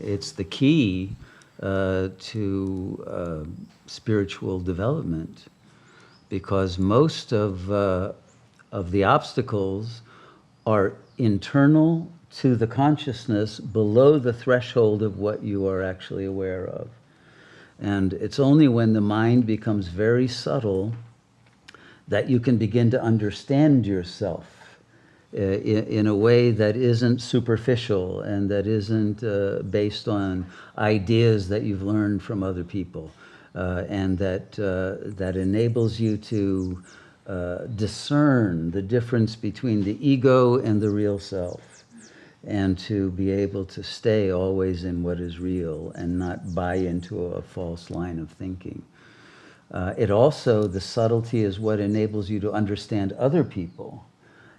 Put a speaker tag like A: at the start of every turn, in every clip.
A: it's the key to spiritual development, because most of the obstacles are internal to the consciousness, below the threshold of what you are actually aware of. And it's only when the mind becomes very subtle that you can begin to understand yourself in a way that isn't superficial and that isn't based on ideas that you've learned from other people, and that enables you to discern the difference between the ego and the real self, and to be able to stay always in what is real and not buy into a false line of thinking. It also, the subtlety is what enables you to understand other people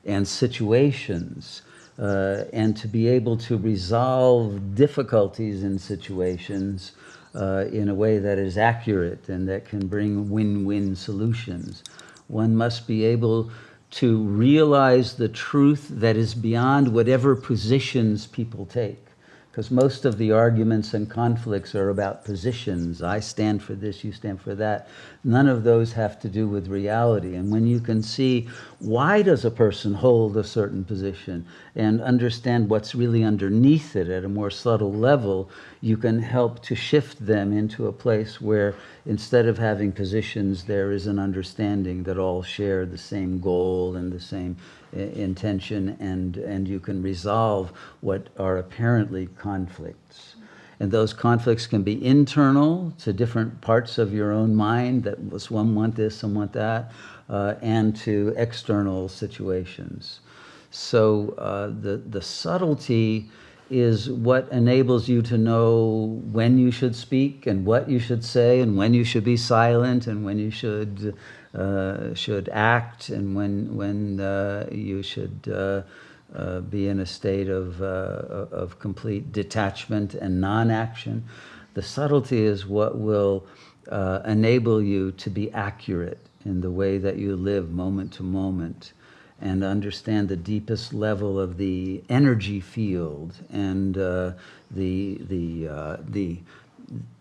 A: and situations, and to be able to resolve difficulties in situations in a way that is accurate and that can bring win-win solutions. One must be able to realize the truth that is beyond whatever positions people take. Because most of the arguments and conflicts are about positions. I stand for this, you stand for that. None of those have to do with reality. And when you can see why does a person hold a certain position and understand what's really underneath it at a more subtle level, you can help to shift them into a place where instead of having positions, there is an understanding that all share the same goal and the same intention, and you can resolve what are apparently conflicts. And those conflicts can be internal to different parts of your own mind, that some want this, some want that, and to external situations. So the subtlety is what enables you to know when you should speak and what you should say, and when you should be silent, and when you should act, and when you should be in a state of complete detachment and non-action. The subtlety is what will enable you to be accurate in the way that you live moment to moment, and understand the deepest level of the energy field and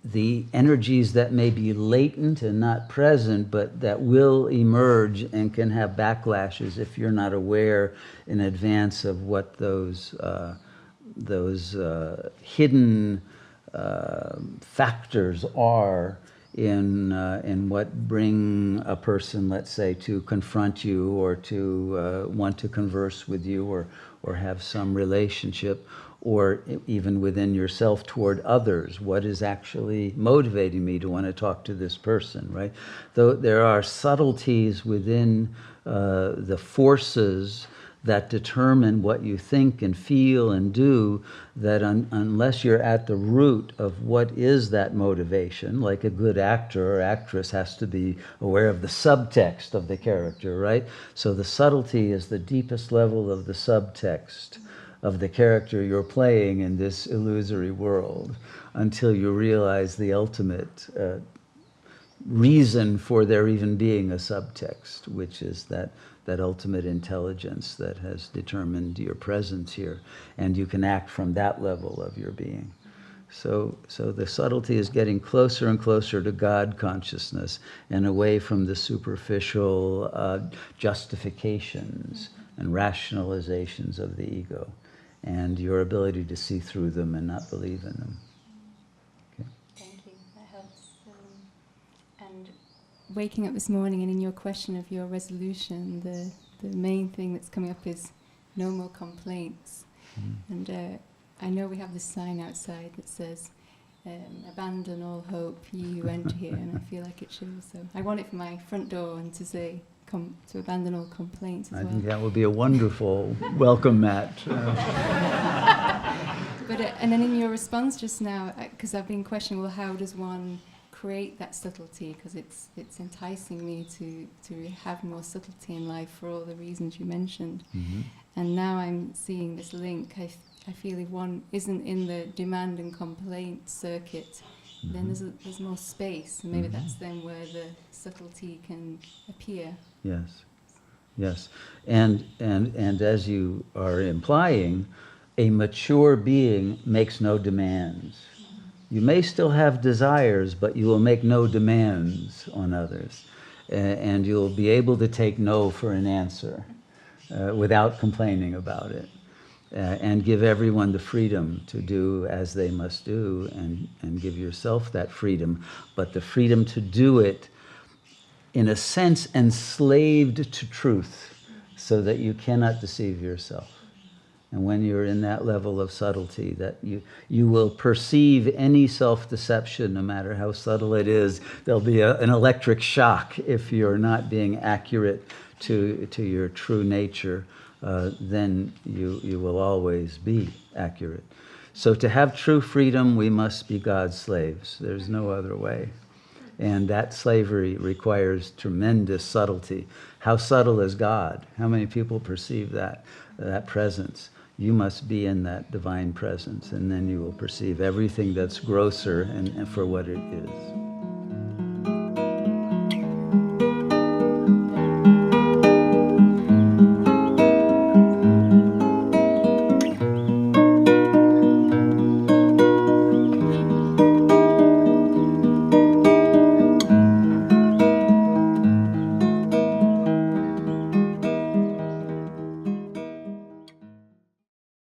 A: the energies that may be latent and not present, but that will emerge and can have backlashes if you're not aware in advance of what those hidden factors are in what bring a person, let's say, to confront you or to want to converse with you or have some relationship, or even within yourself toward others. What is actually motivating me to want to talk to this person, right? Though there are subtleties within the forces that determine what you think and feel and do, that unless you're at the root of what is that motivation, like a good actor or actress has to be aware of the subtext of the character, right? So the subtlety is the deepest level of the subtext of the character you're playing in this illusory world, until you realize the ultimate reason for there even being a subtext, which is that ultimate intelligence that has determined your presence here, and you can act from that level of your being. So the subtlety is getting closer and closer to God consciousness and away from the superficial justifications and rationalizations of the ego, and your ability to see through them and not believe in them. Okay.
B: Thank you, that helps. And waking up this morning, and in your question of your resolution, the main thing that's coming up is no more complaints. And I know we have this sign outside that says, abandon all hope, ye who enter here, and I feel like it shows. So I want it for my front door and to say, to abandon all complaints as well.
A: I think that would be a wonderful welcome mat.
B: But and then in your response just now, because I've been questioning, well, how does one create that subtlety? Because it's enticing me to have more subtlety in life for all the reasons you mentioned.
A: Mm-hmm.
B: And now I'm seeing this link. I feel if one isn't in the demand and complaint circuit, then there's more space, and maybe that's then where the subtlety can appear.
A: Yes, yes, and as you are implying, a mature being makes no demands. You may still have desires, but you will make no demands on others. And you'll be able to take no for an answer without complaining about it. And give everyone the freedom to do as they must do, and give yourself that freedom, but the freedom to do it, in a sense, enslaved to truth, so that you cannot deceive yourself. And when you're in that level of subtlety, that you will perceive any self-deception, no matter how subtle it is. There'll be an electric shock if you're not being accurate to your true nature. Then you will always be accurate. So to have true freedom, we must be God's slaves. There's no other way. And that slavery requires tremendous subtlety. How subtle is God? How many people perceive that presence? You must be in that divine presence, and then you will perceive everything that's grosser and for what it is.